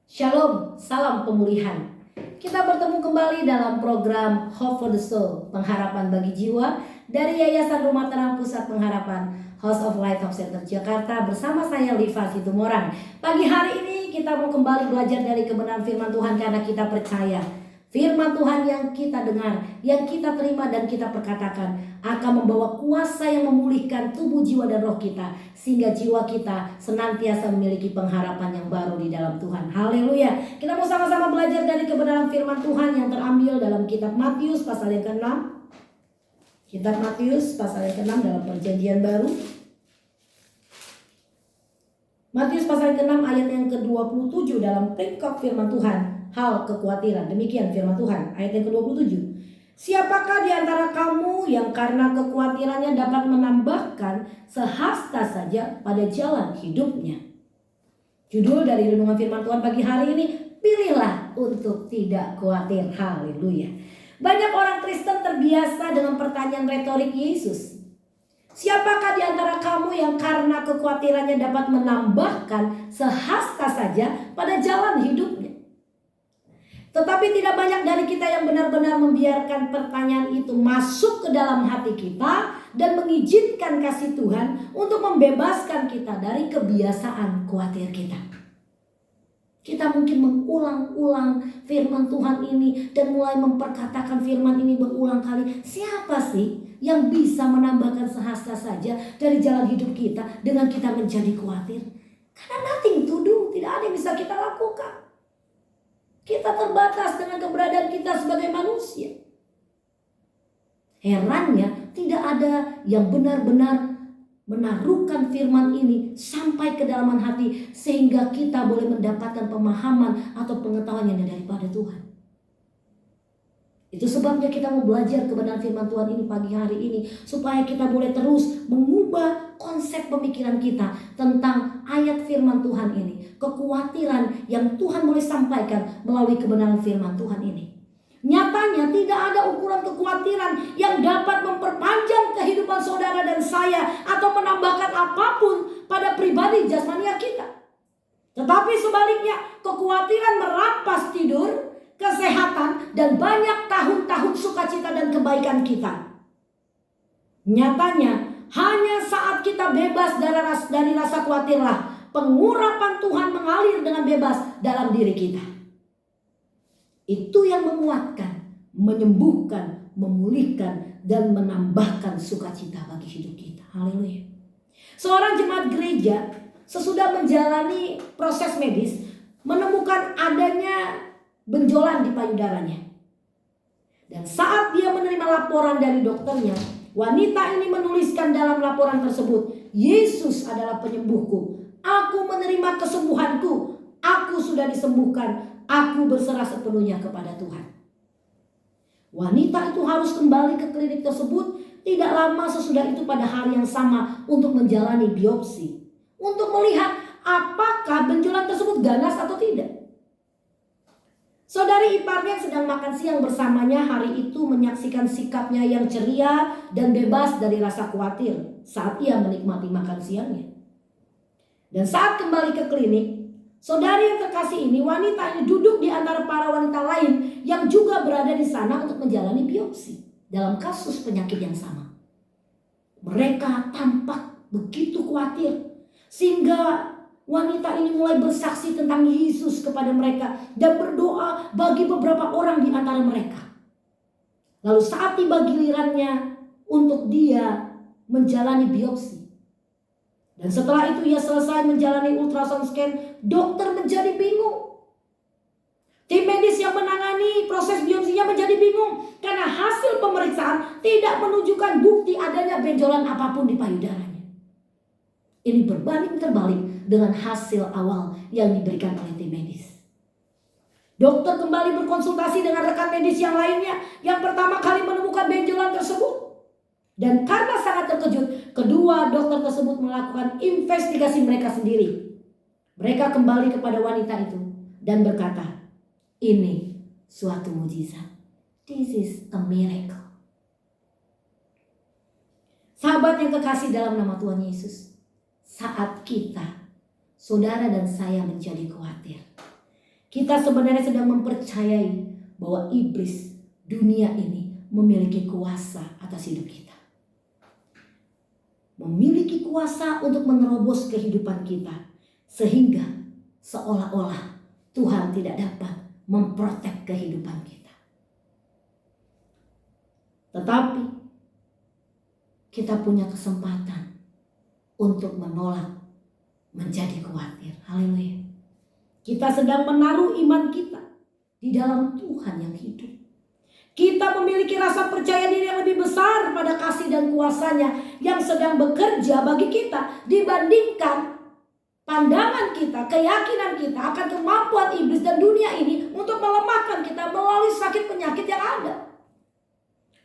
Shalom, salam pemulihan. Kita bertemu kembali dalam program Hope for the Soul, pengharapan bagi jiwa dari Yayasan Rumah Terang Pusat Pengharapan House of Light Hope Center Jakarta bersama saya Liva Situmorang. Pagi hari ini kita mau kembali belajar dari kebenaran firman Tuhan karena kita percaya firman Tuhan yang kita dengar, yang kita terima dan kita perkatakan akan membawa kuasa yang memulihkan tubuh, jiwa dan roh kita, sehingga jiwa kita senantiasa memiliki pengharapan yang baru di dalam Tuhan. Haleluya. Kita mau sama-sama belajar dari kebenaran firman Tuhan yang terambil dalam kitab Matius pasal yang ke-6. Kitab Matius pasal yang ke-6 dalam perjanjian baru. Matius pasal yang ke-6 ayat yang ke-27 dalam perikop firman Tuhan. Hal kekhawatiran. Demikian firman Tuhan. Ayat yang ke-27. Siapakah di antara kamu yang karena kekhawatirannya dapat menambahkan sehasta saja pada jalan hidupnya? Judul dari renungan firman Tuhan pagi hari ini, pilihlah untuk tidak khawatir. Haleluya. Banyak orang Kristen terbiasa dengan pertanyaan retorik Yesus. Siapakah di antara kamu yang karena kekhawatirannya dapat menambahkan sehasta saja pada jalan hidupnya? Tetapi tidak banyak dari kita yang benar-benar membiarkan pertanyaan itu masuk ke dalam hati kita dan mengizinkan kasih Tuhan untuk membebaskan kita dari kebiasaan khawatir kita. Kita mungkin mengulang-ulang firman Tuhan ini dan mulai memperkatakan firman ini berulang kali. Siapa sih yang bisa menambahkan sehasta saja dari jalan hidup kita dengan kita menjadi khawatir? Karena nothing to do, tidak ada yang bisa kita lakukan. Kita terbatas dengan keberadaan kita sebagai manusia. Herannya tidak ada yang benar-benar menaruhkan firman ini sampai ke dalam hati sehingga kita boleh mendapatkan pemahaman atau pengetahuan yang daripada Tuhan. Itu sebabnya kita mau belajar kebenaran firman Tuhan ini pagi hari ini supaya kita boleh terus mengubah konsep pemikiran kita tentang ayat firman Tuhan ini, kekhawatiran yang Tuhan boleh sampaikan melalui kebenaran firman Tuhan ini. Nyatanya tidak ada ukuran kekhawatiran yang dapat memperpanjang kehidupan saudara dan saya atau menambahkan apapun pada pribadi jasmania kita. Tetapi sebaliknya, kekhawatiran merampas tidur, kesehatan, dan banyak tahun-tahun sukacita dan kebaikan kita. Nyatanya, hanya saat kita bebas dari rasa khawatirlah pengurapan Tuhan mengalir dengan bebas dalam diri kita. Itu yang menguatkan, menyembuhkan, memulihkan, dan menambahkan sukacita bagi hidup kita. Haleluya. Seorang jemaat gereja sesudah menjalani proses medis menemukan adanya benjolan di payudaranya. Dan saat dia menerima laporan dari dokternya, wanita ini menuliskan dalam laporan tersebut, Yesus adalah penyembuhku. Aku menerima kesembuhanku. Aku sudah disembuhkan. Aku berserah sepenuhnya kepada Tuhan. Wanita itu harus kembali ke klinik tersebut tidak lama sesudah itu pada hari yang sama untuk menjalani biopsi. Untuk melihat apakah benjolan tersebut ganas atau tidak. Saudari iparnya yang sedang makan siang bersamanya hari itu menyaksikan sikapnya yang ceria dan bebas dari rasa khawatir saat ia menikmati makan siangnya. Dan saat kembali ke klinik, saudari yang terkasih ini, wanita ini duduk di antara para wanita lain yang juga berada di sana untuk menjalani biopsi dalam kasus penyakit yang sama. Mereka tampak begitu khawatir sehingga wanita ini mulai bersaksi tentang Yesus kepada mereka dan berdoa bagi beberapa orang di antara mereka. Lalu saat tiba gilirannya untuk dia menjalani biopsi. Dan setelah itu ia selesai menjalani ultrasound scan, dokter menjadi bingung. Tim medis yang menangani proses biopsinya menjadi bingung karena hasil pemeriksaan tidak menunjukkan bukti adanya benjolan apapun di payudaranya. Ini berbanding terbalik dengan hasil awal yang diberikan oleh tim medis. Dokter kembali berkonsultasi dengan rekan medis yang lainnya yang pertama kali menemukan benjolan tersebut. Dan karena sangat terkejut, kedua dokter tersebut melakukan investigasi mereka sendiri. Mereka kembali kepada wanita itu dan berkata, ini suatu mujizat. This is a miracle. Sahabat yang kekasih dalam nama Tuhan Yesus, saat kita, saudara dan saya menjadi khawatir, Kita sebenarnya sedang mempercayai bahwa iblis, dunia ini memiliki kuasa atas hidup kita. Memiliki kuasa untuk menerobos kehidupan kita. Sehingga seolah-olah Tuhan tidak dapat memprotek kehidupan kita. Tetapi kita punya kesempatan untuk menolak menjadi khawatir. Haleluya. Kita sedang menaruh iman kita di dalam Tuhan yang hidup. Kita memiliki rasa percaya diri yang lebih besar pada kasih dan kuasanya yang sedang bekerja bagi kita dibandingkan pandangan kita, keyakinan kita akan kemampuan iblis dan dunia ini untuk melemahkan kita melalui sakit penyakit yang ada.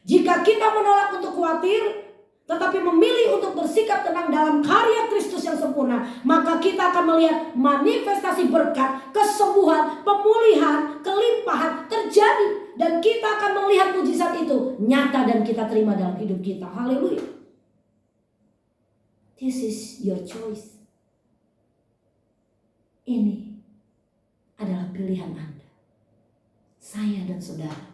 Jika kita menolak untuk khawatir, tetapi memilih untuk bersikap tenang dalam karya Kristus yang sempurna, maka kita akan melihat manifestasi berkat, kesembuhan, pemulihan, kelimpahan terjadi. Dan kita akan melihat mujizat itu nyata dan kita terima dalam hidup kita. Haleluya. This is your choice. Ini adalah pilihan Anda, saya dan saudara.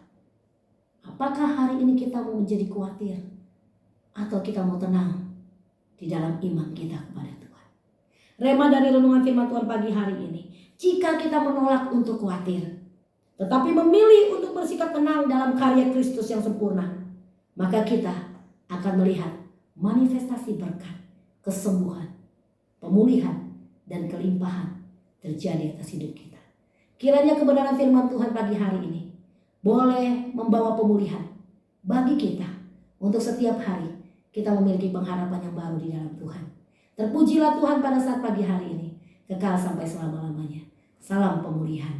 Apakah hari ini kita mau menjadi khawatir atau kita mau tenang di dalam iman kita kepada Tuhan? Rema dari renungan firman Tuhan pagi hari ini. Jika kita menolak untuk khawatir, tetapi memilih untuk bersikap tenang dalam karya Kristus yang sempurna, maka kita akan melihat manifestasi berkat, kesembuhan, pemulihan, dan kelimpahan terjadi atas hidup kita. Kiranya kebenaran firman Tuhan pagi hari ini boleh membawa pemulihan bagi kita untuk setiap hari kita memiliki pengharapan yang baru di dalam Tuhan. Terpujilah Tuhan pada saat pagi hari ini, kekal sampai selama-lamanya. Salam pemulihan.